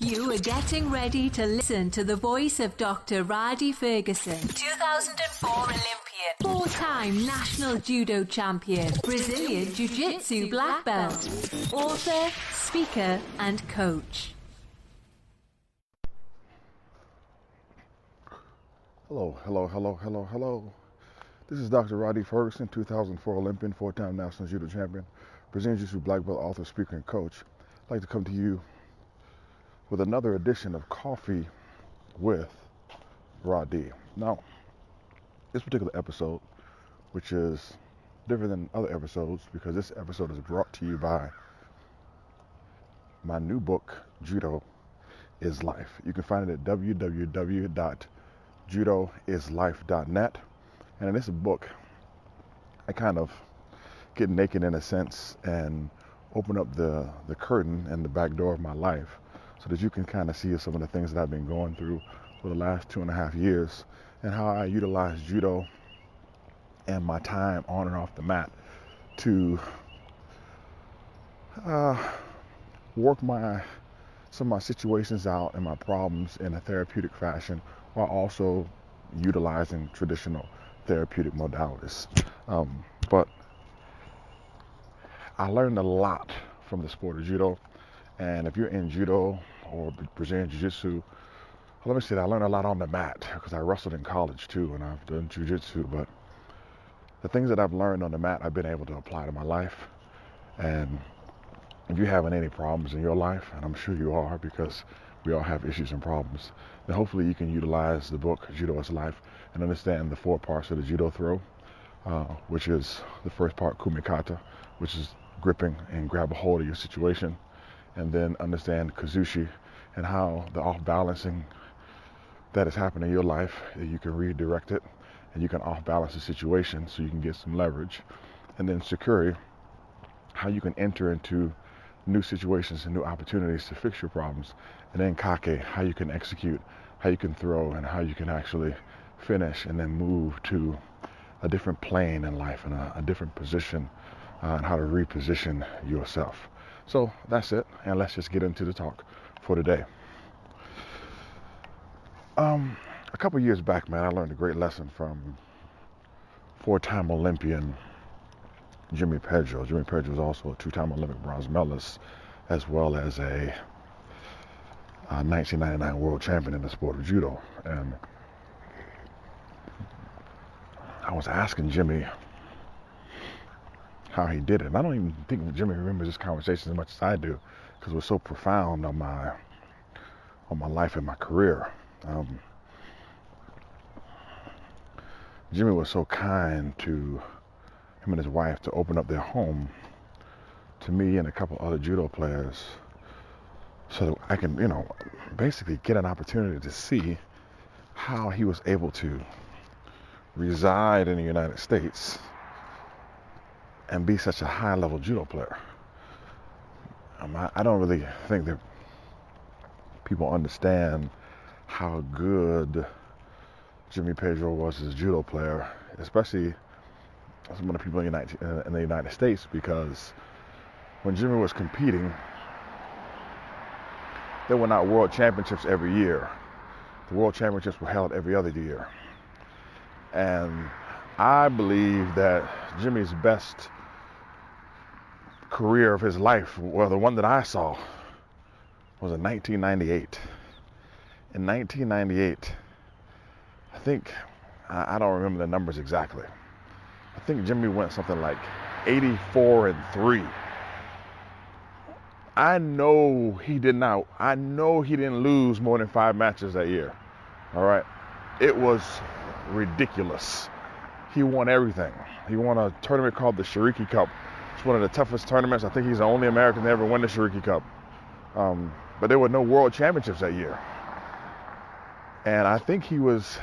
You are getting ready to listen to the voice of Dr. Rhadi Ferguson, 2004 Olympian, four-time national judo champion, Brazilian jiu-jitsu black belt, author, speaker, and coach. Hello. This is Dr. Rhadi Ferguson, 2004 Olympian, four-time national judo champion, Brazilian jiu-jitsu black belt, author, speaker, and coach. I'd like to come to you with another edition of Coffee with Rhadi. Now, this particular episode, which is different than other episodes because this episode is brought to you by my new book, Judo is Life. You can find it at www.judoislife.net. And in this book, I kind of get naked in a sense and open up the curtain and the back door of my life so that you can kind of see some of the things that I've been going through for the last 2.5 years and how I utilize judo and my time on and off the mat to work some of my situations out and my problems in a therapeutic fashion while also utilizing traditional therapeutic modalities. But I learned a lot from the sport of judo, and if you're in judo or Brazilian jiu-jitsu, let me say that I learned a lot on the mat because I wrestled in college too and I've done jiu-jitsu, but the things that I've learned on the mat I've been able to apply to my life. And if you're having any problems in your life, and I'm sure you are because we all have issues and problems, then hopefully you can utilize the book Judo is Life and understand the 4 parts of the judo throw, which is the first part, kumikata, which is gripping and grab a hold of your situation, and then understand kazushi and how the off-balancing that has happened in your life, that you can redirect it and you can off-balance the situation so you can get some leverage. And then sakuri, how you can enter into new situations and new opportunities to fix your problems. And then kake, how you can execute, how you can throw, and how you can actually finish and then move to a different plane in life and a different position, and how to reposition yourself. So that's it, and let's just get into the talk for today. A couple years back, man, I learned a great lesson from four-time Olympian Jimmy Pedro. Jimmy Pedro was also a 2-time Olympic bronze medalist, as well as a 1999 world champion in the sport of judo. And I was asking Jimmy how he did it. And I don't even think Jimmy remembers this conversation as much as I do because it was so profound on my life and my career. Jimmy was so kind to him and his wife to open up their home to me and a couple other judo players so that I can, basically get an opportunity to see how he was able to reside in the United States and be such a high-level judo player. I don't really think that people understand how good Jimmy Pedro was as a judo player, especially some of the people in the United States, because when Jimmy was competing, there were not world championships every year. The world championships were held every other year. And I believe that Jimmy's best career of his life, well, the one that I saw, was in 1998. In 1998, I think, I don't remember the numbers exactly. I think Jimmy went something like 84-3. I know he didn't lose more than 5 matches that year. All right. It was ridiculous. He won everything. He won a tournament called the Shiriki Cup. It's one of the toughest tournaments. I think he's the only American to ever win the Shiriki Cup. But there were no world championships that year. And I think he was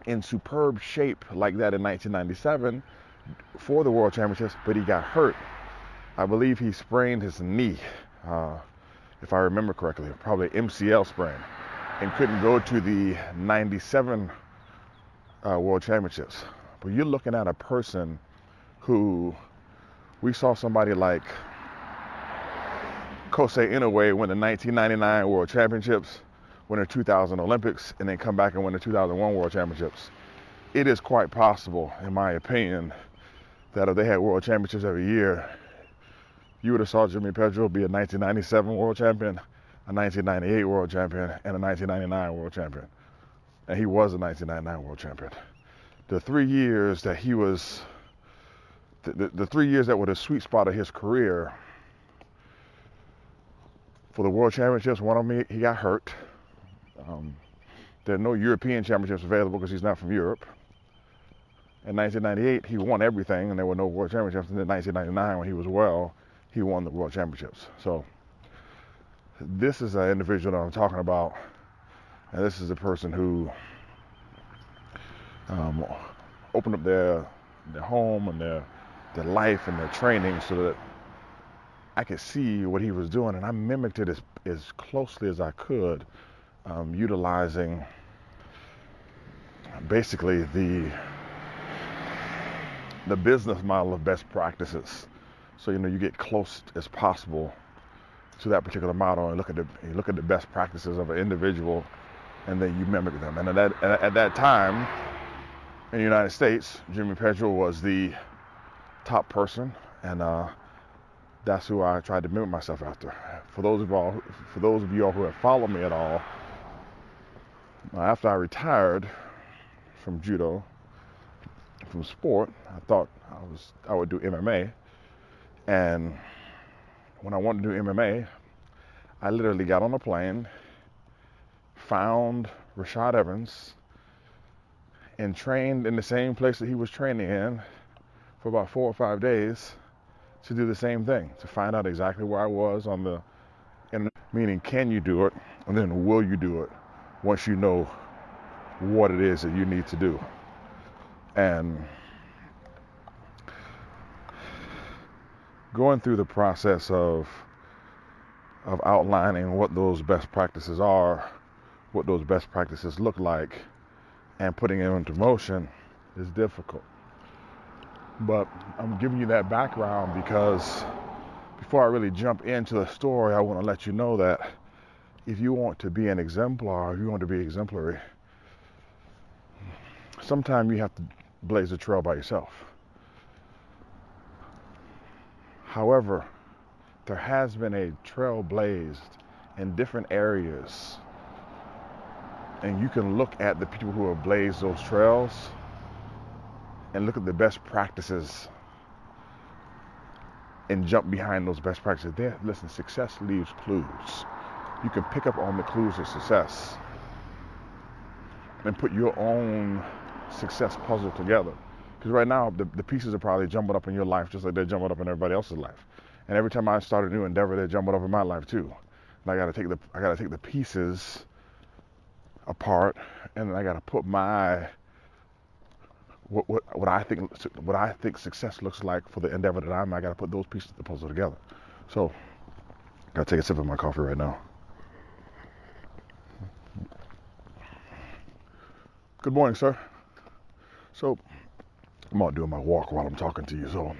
in superb shape like that in 1997 for the world championships, but he got hurt. I believe he sprained his knee, if I remember correctly, probably MCL sprain, and couldn't go to the 97 world championships. But you're looking at a person who, we saw somebody like Kosei Inoue win the 1999 World Championships, win the 2000 Olympics, and then come back and win the 2001 World Championships. It is quite possible, in my opinion, that if they had World Championships every year, you would have saw Jimmy Pedro be a 1997 World Champion, a 1998 World Champion, and a 1999 World Champion. And he was a 1999 World Champion. The 3 years that he was, the 3 years that were the sweet spot of his career, for the World Championships, one of them he got hurt. There are no European Championships available because he's not from Europe. In 1998, he won everything, and there were no World Championships. And in 1999, when he was well, he won the World Championships. So this is an individual that I'm talking about, and this is a person who opened up their home and their life and their training so that I could see what he was doing, and I mimicked it as closely as I could, utilizing basically the business model of best practices. So you get close as possible to that particular model and look at the best practices of an individual, and then you mimic them. And at that time in the United States, Jimmy Pedro was the top person, and that's who I tried to mimic myself after. For those of you all who have followed me at all, after I retired from judo, from sport, I thought I would do MMA. And when I wanted to do MMA, I literally got on a plane, found Rashad Evans, and trained in the same place that he was training in for about 4 or 5 days to do the same thing, to find out exactly where I was on the internet, meaning can you do it, and then will you do it once you know what it is that you need to do. And going through the process of outlining what those best practices are, what those best practices look like, and putting them into motion is difficult. But I'm giving you that background because before I really jump into the story, I want to let you know that if you want to be an exemplar, if you want to be exemplary, sometimes you have to blaze a trail by yourself. However, there has been a trail blazed in different areas, and you can look at the people who have blazed those trails and look at the best practices and jump behind those best practices. Listen, success leaves clues. You can pick up on the clues of success and put your own success puzzle together. Because right now, the pieces are probably jumbled up in your life just like they're jumbled up in everybody else's life. And every time I start a new endeavor, they're jumbled up in my life too. And I gotta take the pieces apart, and then I gotta put my what I think success looks like for the endeavor that I'm in. I gotta put those pieces of the puzzle together. So, gotta take a sip of my coffee right now. Good morning, sir. So, I'm out doing my walk while I'm talking to you. So,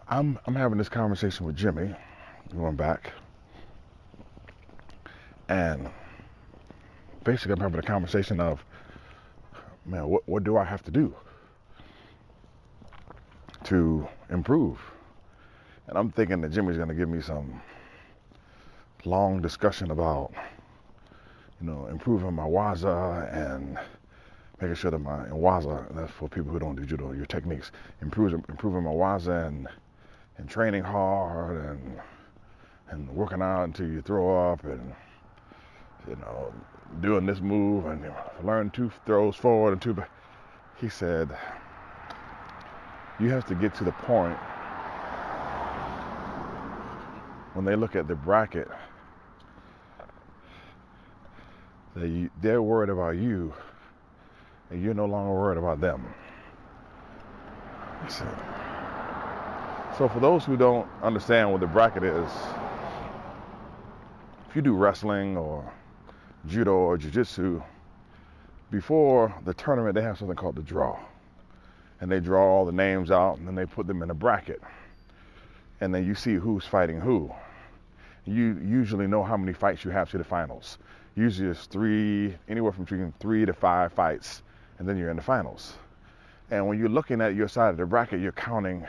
I'm having this conversation with Jimmy, going back, and basically I'm having a conversation of, man, what do I have to do to improve? And I'm thinking that Jimmy's going to give me some long discussion about, improving my waza and making sure that my waza, that's for people who don't do judo, your techniques, improving my waza and training hard and working out until you throw up and, doing this move and learn 2 throws forward and 2 back. He said, you have to get to the point when they look at the bracket that they're worried about you and you're no longer worried about them. He said, so for those who don't understand what the bracket is, if you do wrestling or judo or jiu-jitsu, before the tournament they have something called the draw, and they draw all the names out and then they put them in a bracket, and then you see who's fighting who. You usually know how many fights you have to the finals. Usually it's anywhere from between 3 to 5 fights, and then you're in the finals. And when you're looking at your side of the bracket, you're counting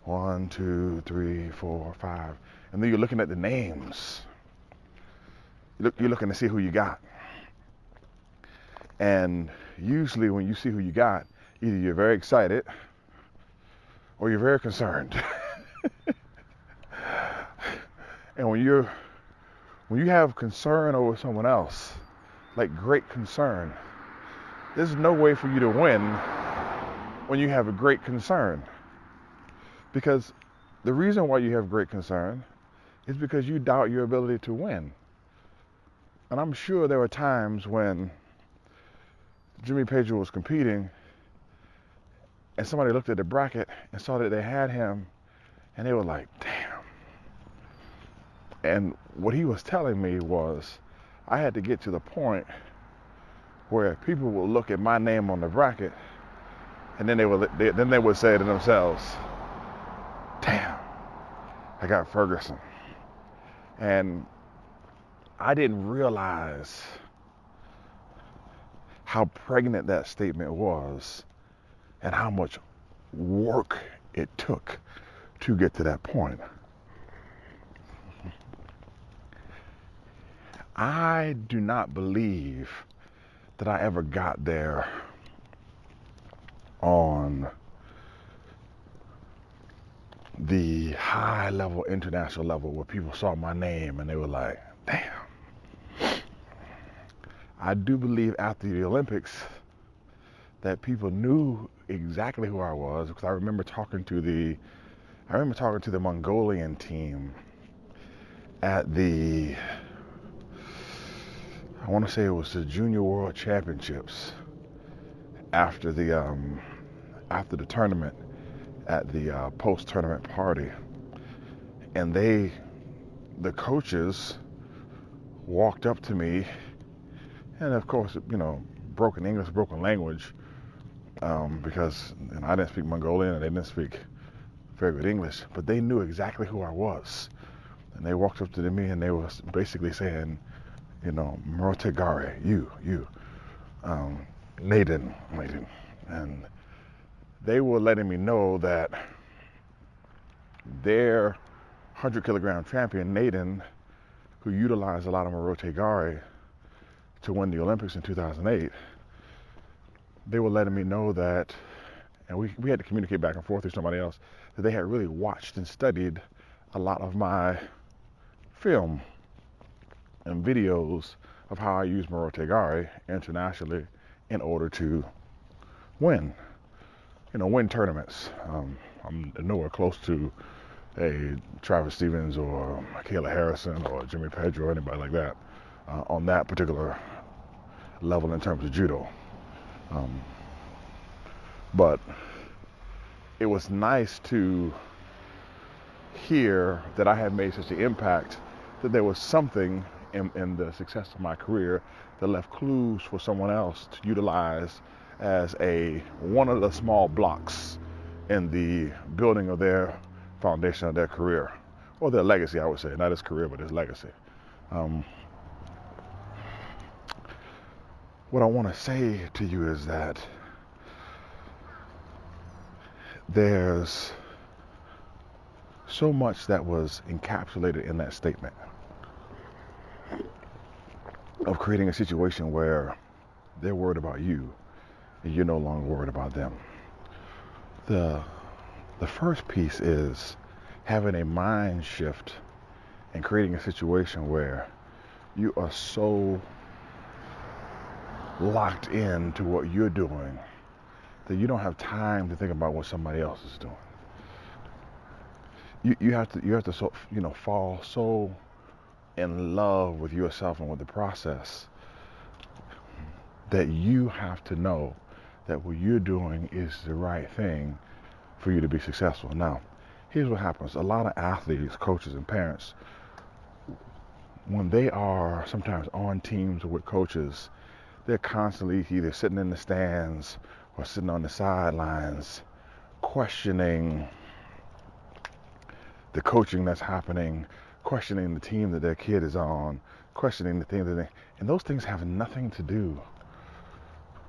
1, 2, 3, 4, 5, and then you're looking at the names. You're looking to see who you got. And usually when you see who you got, either you're very excited or you're very concerned. And when you have concern over someone else, like great concern, there's no way for you to win when you have a great concern. Because the reason why you have great concern is because you doubt your ability to win. And I'm sure there were times when Jimmy Pedro was competing and somebody looked at the bracket and saw that they had him and they were like, damn. And what he was telling me was I had to get to the point where people will look at my name on the bracket and then they would say to themselves, damn, I got Ferguson. And I didn't realize how pregnant that statement was and how much work it took to get to that point. I do not believe that I ever got there on the high level, international level, where people saw my name and they were like, damn. I do believe after the Olympics that people knew exactly who I was, because I remember talking to the Mongolian team at the, I want to say it was the Junior World Championships after the tournament, at the post-tournament party, and the coaches walked up to me, and of course, broken English, broken language, because I didn't speak Mongolian and they didn't speak very good English, but they knew exactly who I was, and they walked up to me and they was basically saying, Morotegare, you, Naden, and they were letting me know that their 100-kilogram champion, Naden, who utilized a lot of Morotegare to win the Olympics in 2008, they were letting me know that, and we had to communicate back and forth with somebody else, that they had really watched and studied a lot of my film and videos of how I use Morotegare internationally in order to win tournaments. I'm nowhere close to a Travis Stevens or Michaela Harrison or Jimmy Pedro or anybody like that on that particular level in terms of judo. But it was nice to hear that I had made such an impact, that there was something in the success of my career that left clues for someone else to utilize as one of the small blocks in the building of their foundation of their career, or their legacy, I would say. Not his career, but his legacy. What I want to say to you is that there's so much that was encapsulated in that statement of creating a situation where they're worried about you and you're no longer worried about them. The first piece is having a mind shift and creating a situation where you are so locked in to what you're doing that you don't have time to think about what somebody else is doing. You have to fall so in love with yourself and with the process that you have to know that what you're doing is the right thing for you to be successful. Now, here's what happens. A lot of athletes, coaches, and parents, when they are sometimes on teams with coaches, they're constantly either sitting in the stands or sitting on the sidelines questioning the coaching that's happening, questioning the team that their kid is on, questioning the things and those things have nothing to do.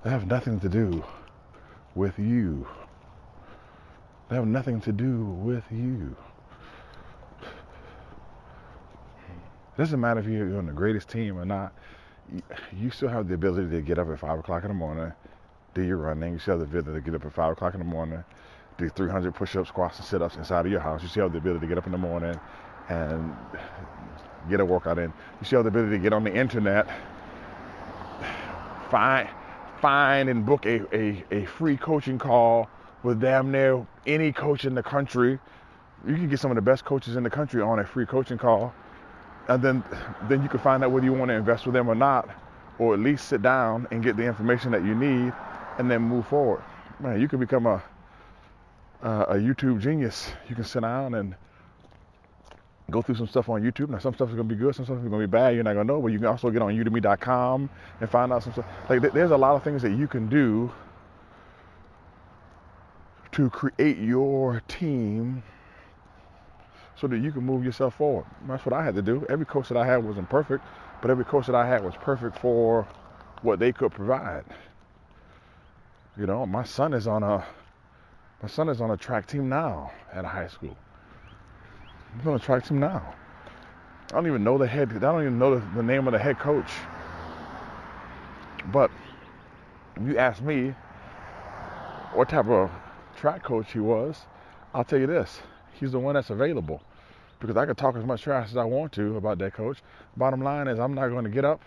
They have nothing to do with you. They have nothing to do with you. It doesn't matter if you're on the greatest team or not. You still have the ability to get up at 5 o'clock in the morning, do your running. You still have the ability to get up at 5 o'clock in the morning, do 300 push-ups, squats, and sit-ups inside of your house. You still have the ability to get up in the morning and get a workout in. You still have the ability to get on the internet, find and book a free coaching call with damn near any coach in the country. You can get some of the best coaches in the country on a free coaching call. And then you can find out whether you want to invest with them or not, or at least sit down and get the information that you need and then move forward. Man, you can become a YouTube genius. You can sit down and go through some stuff on YouTube. Now, some stuff is going to be good, some stuff is going to be bad. You're not going to know, but you can also get on udemy.com and find out some stuff. Like, there's a lot of things that you can do to create your team so that you can move yourself forward. That's what I had to do. Every coach that I had wasn't perfect, but every coach that I had was perfect for what they could provide. You know, my son is on a track team now at a high school. He's on a track team now. I don't even know the name of the head coach. But if you ask me what type of track coach he was, I'll tell you this: he's the one that's available. Because I could talk as much trash as I want to about that coach. Bottom line is, I'm not going to get up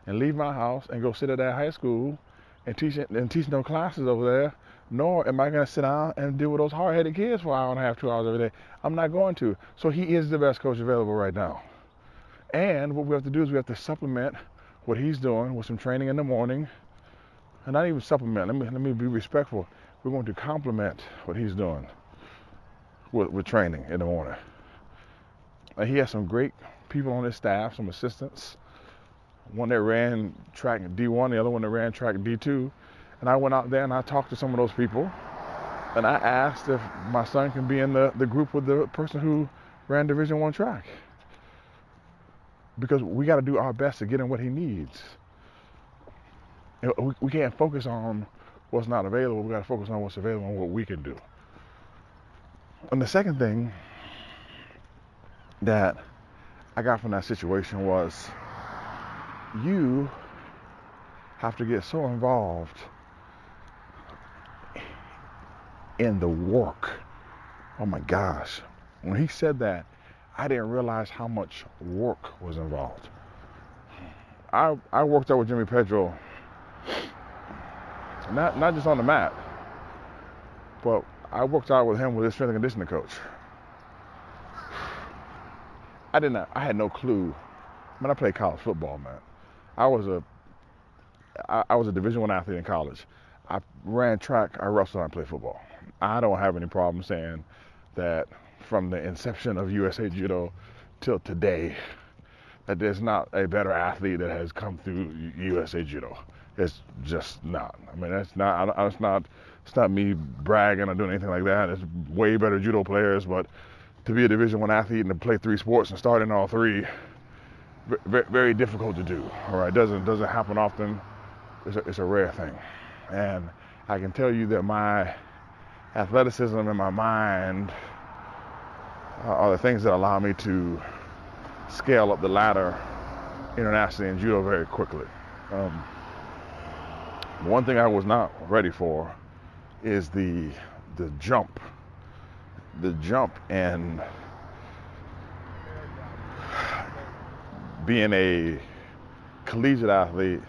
and leave my house and go sit at that high school and teach no classes over there, nor am I going to sit down and deal with those hard-headed kids for an hour and a half, 2 hours every day. I'm not going to. So he is the best coach available right now. And what we have to do is we have to supplement what he's doing with some training in the morning. And not even supplement. Let me be respectful. We're going to complement what he's doing with training in the morning. And he has some great people on his staff, some assistants. One that ran track D1, the other one that ran track D2. And I went out there and I talked to some of those people. And I asked if my son can be in the group with the person who ran Division I track. Because we got to do our best to get him what he needs. You know, we can't focus on what's not available. We got to focus on what's available and what we can do. And the second thing that I got from that situation was, you have to get so involved in the work. Oh my gosh. When he said that, I didn't realize how much work was involved. I worked out with Jimmy Pedro, not just on the mat, but I worked out with him with his strength and conditioning coach. I had no clue. I played college football, man. I was a Division I athlete in college. I ran track, I wrestled, and I played football. I don't have any problem saying that from the inception of USA Judo till today, that there's not a better athlete that has come through USA Judo. It's just not. I mean, it's not me bragging or doing anything like that. There's way better judo players, but to be a Division I athlete and to play 3 sports and start in all 3, very difficult to do. All right, doesn't happen often. It's a rare thing, and I can tell you that my athleticism and my mind are the things that allow me to scale up the ladder internationally in judo very quickly. One thing I was not ready for is the jump and being a collegiate athlete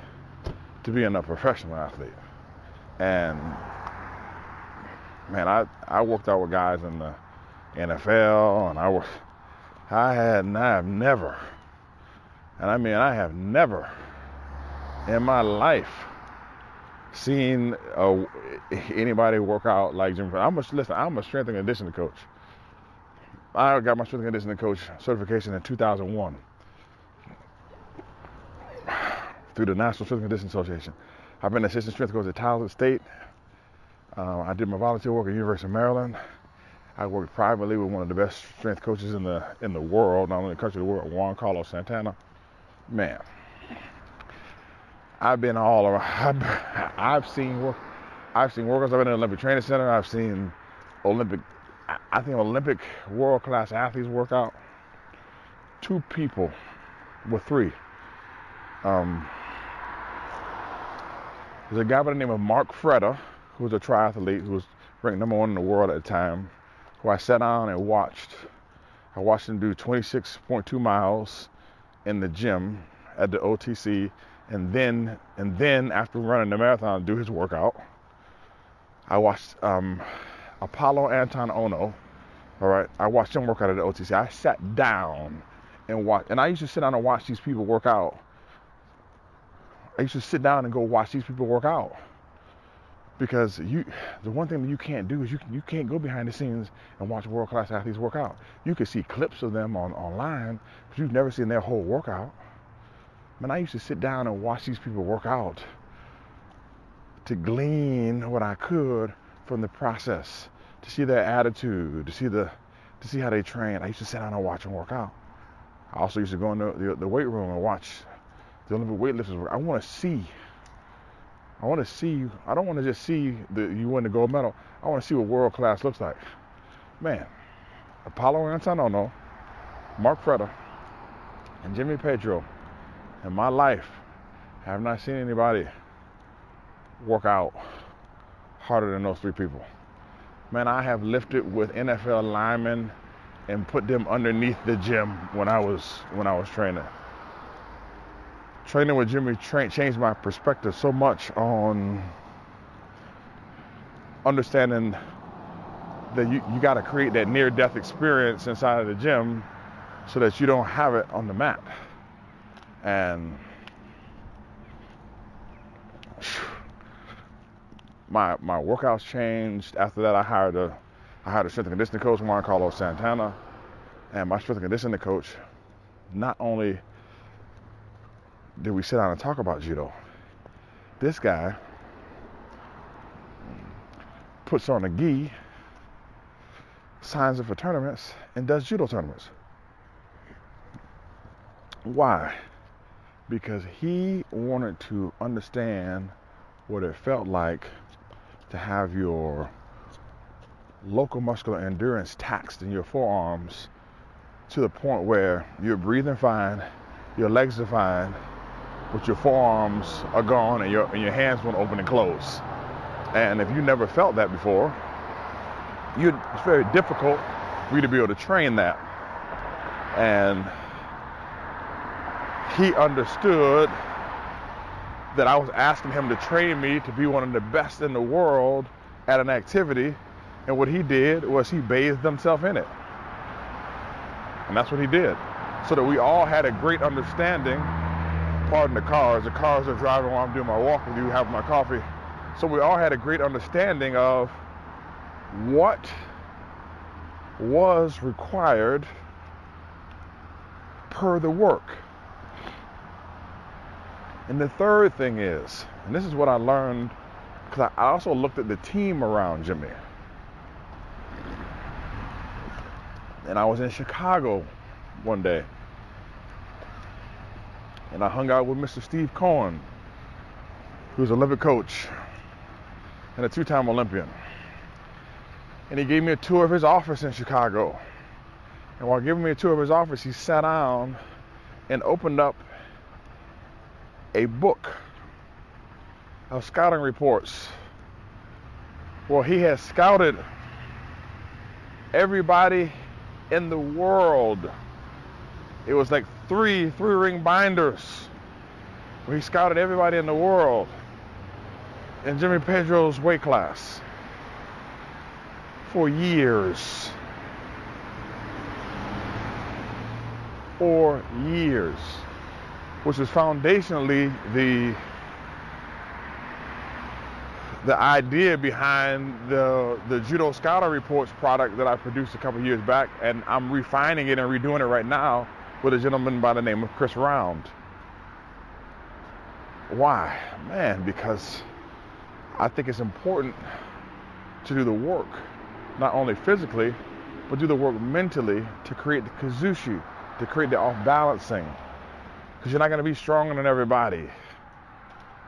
to being a professional athlete. And man, I worked out with guys in the NFL, and I have never in my life seen anybody work out like Jim. I'm a strength and conditioning coach. I got my strength and conditioning coach certification in 2001 through the National Strength and Conditioning Association. I've been assistant strength coach at Towson State. I did my volunteer work at the University of Maryland. I worked privately with one of the best strength coaches in the world, not only in the country, the world, Juan Carlos Santana. Man, I've been all around. I've seen workouts. I've been in the Olympic Training Center. I've seen I think Olympic world-class athletes work out. 2 people, well, 3. There's a guy by the name of Mark Freda, who was a triathlete, who was ranked #1 in the world at the time, who I sat down and watched. I watched him do 26.2 miles in the gym at the OTC, and then after running the marathon, do his workout. I watched Apollo Anton Ono. All right, I watched him work out at the OTC. I sat down and watched, and I used to sit down and watch these people work out. I used to sit down and go watch these people work out, because the one thing that you can't do is you can't go behind the scenes and watch world-class athletes work out. You can see clips of them online, but you've never seen their whole workout. Man, I used to sit down and watch these people work out to glean what I could from the process, to see their attitude, to see how they train. I used to sit down and watch them work out. I also used to go in the weight room and watch the Olympic weightlifters work. I want to see. I don't want to just see you win the gold medal. I want to see what world class looks like. Man, Apollo Anton Ono, Mark Freda, and Jimmy Pedro, in my life, I have not seen anybody work out harder than those 3 people. Man, I have lifted with NFL linemen and put them underneath the gym when I was training. Training with Jimmy changed my perspective so much on understanding that you got to create that near-death experience inside of the gym so that you don't have it on the mat. And my workouts changed. After that, I hired a strength and conditioning coach, Juan Carlos Santana, and my strength and conditioning coach. Not only did we sit down and talk about judo, this guy puts on a gi, signs up for tournaments, and does judo tournaments. Why? Because he wanted to understand what it felt like to have your local muscular endurance taxed in your forearms to the point where you're breathing fine, your legs are fine, but your forearms are gone and your hands won't open and close. And if you never felt that before, it's very difficult for you to be able to train that. And he understood that I was asking him to train me to be one of the best in the world at an activity, and what he did was he bathed himself in it. And that's what he did. So that we all had a great understanding. Pardon the cars are driving while I'm doing my walk with you, having my coffee. So we all had a great understanding of what was required per the work. And the third thing is, and this is what I learned, because I also looked at the team around Jimmy. And I was in Chicago one day, and I hung out with Mr. Steve Cohen, who's an Olympic coach and a 2-time Olympian. And he gave me a tour of his office in Chicago. And while giving me a tour of his office, he sat down and opened up a book of scouting reports. Well, he has scouted everybody in the world. It was like three-ring binders where he scouted everybody in the world in Jimmy Pedro's weight class for years. 4 years, which is foundationally the idea behind the Judo Scouting Reports product that I produced a couple years back, and I'm refining it and redoing it right now with a gentleman by the name of Chris Round. Why? Man, because I think it's important to do the work, not only physically, but do the work mentally to create the kazushi, to create the off-balancing. Because you're not going to be stronger than everybody.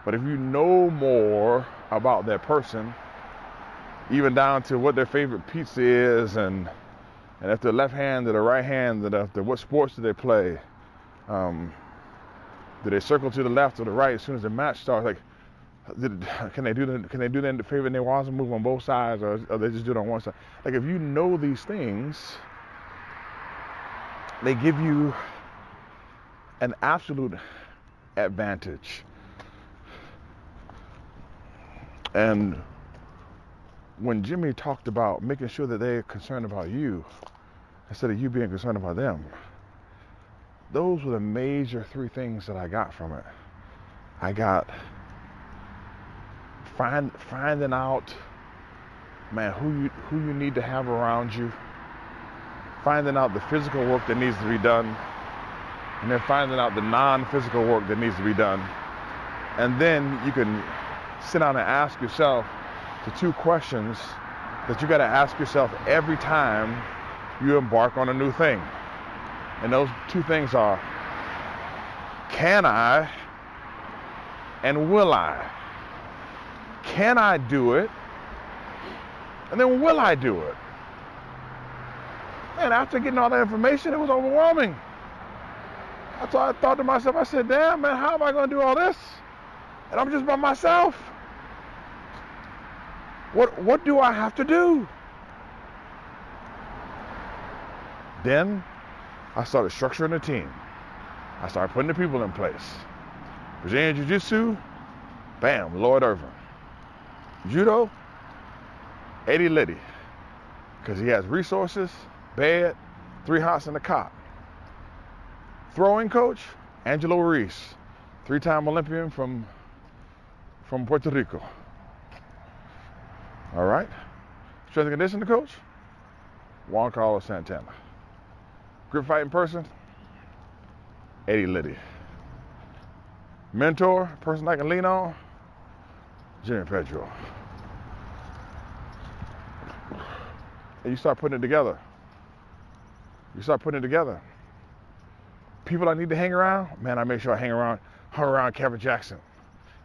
But if you know more about that person, even down to what their favorite pizza is, and if they're left-handed or right-handed, what sports do they play, do they circle to the left or the right as soon as the match starts? Like, can they do the favorite Newaza move on both sides, or they just do it on one side? Like, if you know these things, they give you an absolute advantage. And when Jimmy talked about making sure that they're concerned about you instead of you being concerned about them, those were the major three things that I got from it. I got finding out, man, who you need to have around you, finding out the physical work that needs to be done, and then finding out the non-physical work that needs to be done. And then you can sit down and ask yourself the two questions that you got to ask yourself every time you embark on a new thing. And those two things are, can I and will I? Can I do it? And then will I do it? Man, after getting all that information, it was overwhelming. I thought to myself, I said, damn, man, how am I going to do all this? And I'm just by myself. What do I have to do? Then I started structuring the team. I started putting the people in place. Brazilian Jiu-Jitsu, bam, Lloyd Irvin. Judo, Eddie Liddy. Because he has resources, bed, 3 hots in the cot. Throwing coach, Angelo Reese, 3-time Olympian from Puerto Rico. All right. Strength and conditioning coach, Juan Carlos Santana. Grip fighting person, Eddie Liddy. Mentor, person I can lean on, Jimmy Pedro. And you start putting it together. People I need to hang around, man, I make sure I hung around Kevin Jackson.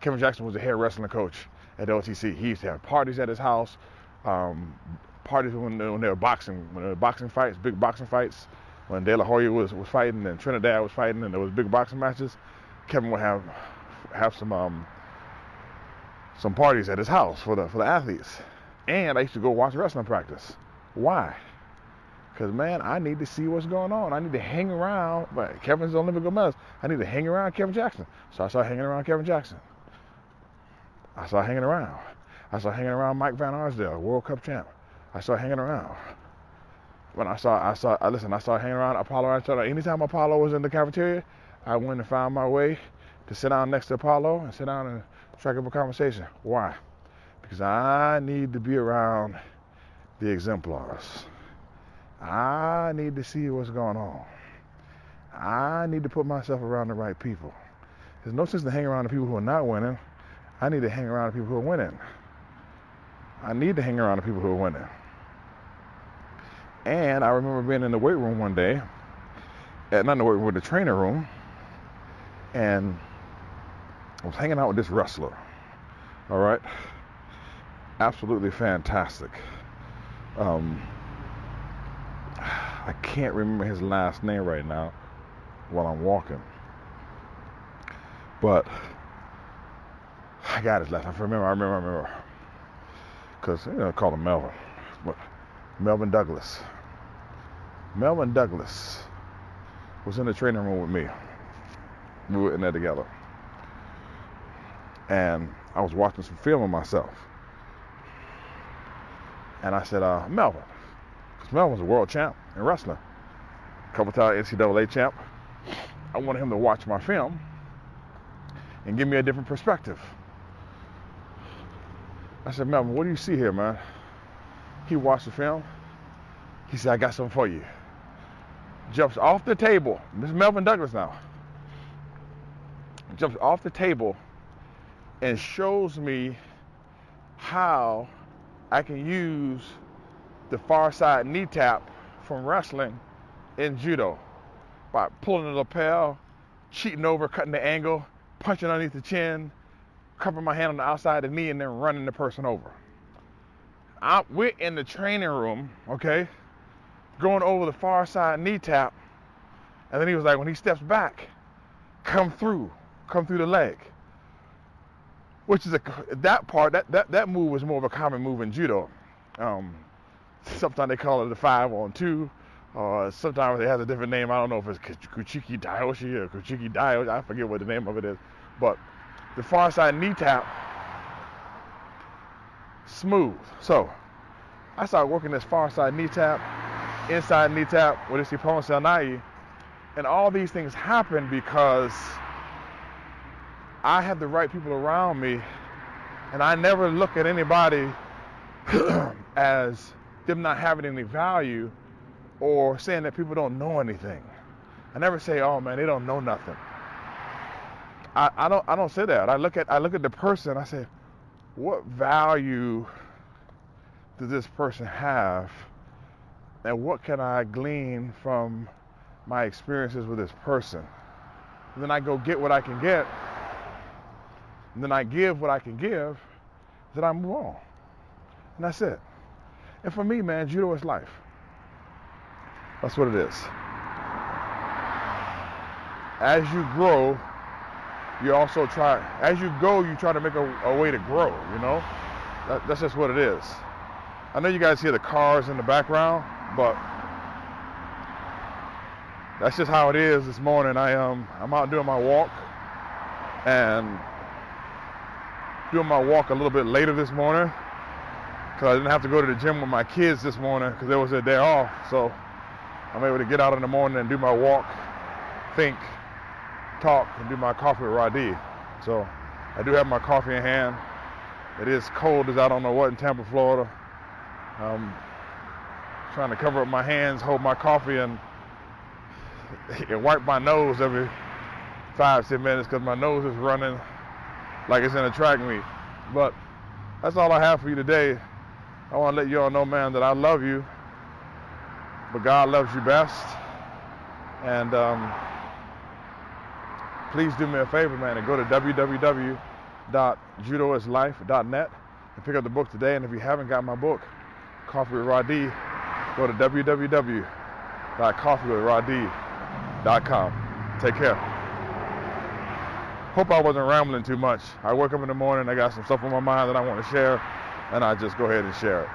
Kevin Jackson was the head wrestling coach at the OTC. He used to have parties at his house, parties when there were boxing fights, big boxing fights. When De La Hoya was fighting and Trinidad was fighting and there was big boxing matches, Kevin would have some parties at his house for the athletes. And I used to go watch wrestling practice. Why? Because, man, I need to see what's going on. I need to hang around. But Kevin's the Olympic gold medalist. I need to hang around Kevin Jackson. So I started hanging around Kevin Jackson. I started hanging around Mike Van Arsdale, World Cup champ. I started hanging around. When I started hanging around Apollo. Anytime Apollo was in the cafeteria, I went and found my way to sit down next to Apollo and sit down and strike up a conversation. Why? Because I need to be around the exemplars. I need to see what's going on. I need to put myself around the right people. There's no sense in hanging around the people who are not winning. I need to hang around the people who are winning. And I remember being in the weight room one day, not in the weight room, the trainer room, and I was hanging out with this wrestler. All right, absolutely fantastic. I can't remember his last name right now while I'm walking, but I got his last name. I remember, because I call him Melvin. But Melvin Douglas. Melvin Douglas was in the training room with me. We were in there together. And I was watching some film of myself. And I said, Melvin. Because Melvin was a world champ in wrestling. A couple times NCAA champ. I wanted him to watch my film and give me a different perspective. I said, Melvin, what do you see here, man? He watched the film. He said, I got something for you. Jumps off the table. This is Melvin Douglas now. Jumps off the table and shows me how I can use the far side knee tap from wrestling in judo by pulling the lapel, cheating over, cutting the angle, punching underneath the chin, cupping my hand on the outside of the knee, and then running the person over. We're in the training room, okay, going over the far side knee tap, and then he was like, when he steps back, come through the leg. Which is that move was more of a common move in judo. Sometimes they call it the 5-on-2, or sometimes it has a different name. I don't know if it's Kuchiki Daioshi or Kuchiki Daioshi. I forget what the name of it is. But the far side knee tap, smooth. So I started working this far side knee tap, inside knee tap with this Ippon Senai, and all these things happen because I had the right people around me, and I never look at anybody as them not having any value or saying that people don't know anything. I never say, oh man, they don't know nothing. I don't say that. I look at the person. I say, what value does this person have, and what can I glean from my experiences with this person? And then I go get what I can get, and then I give what I can give, then I move on. And that's it. And for me, man, judo is life. That's what it is. As you grow, you also try, as you go, you try to make a way to grow, you know? That's just what it is. I know you guys hear the cars in the background, but that's just how it is this morning. I'm out doing my walk, and doing my walk a little bit later this morning because I didn't have to go to the gym with my kids this morning because it was their day off. So I'm able to get out in the morning and do my walk, think, talk, and do my coffee with Rhadi. So I do have my coffee in hand. It is cold as I don't know what in Tampa, Florida. I'm trying to cover up my hands, hold my coffee, and wipe my nose every 5-10 minutes because my nose is running like it's in a track meet. But that's all I have for you today. I want to let you all know, man, that I love you, but God loves you best. And please do me a favor, man, and go to www.judoislife.net and pick up the book today. And if you haven't got my book, Coffee with Rhadi, go to www.coffeewithrhadi.com. Take care. Hope I wasn't rambling too much. I wake up in the morning, I got some stuff on my mind that I want to share, and I just go ahead and share it.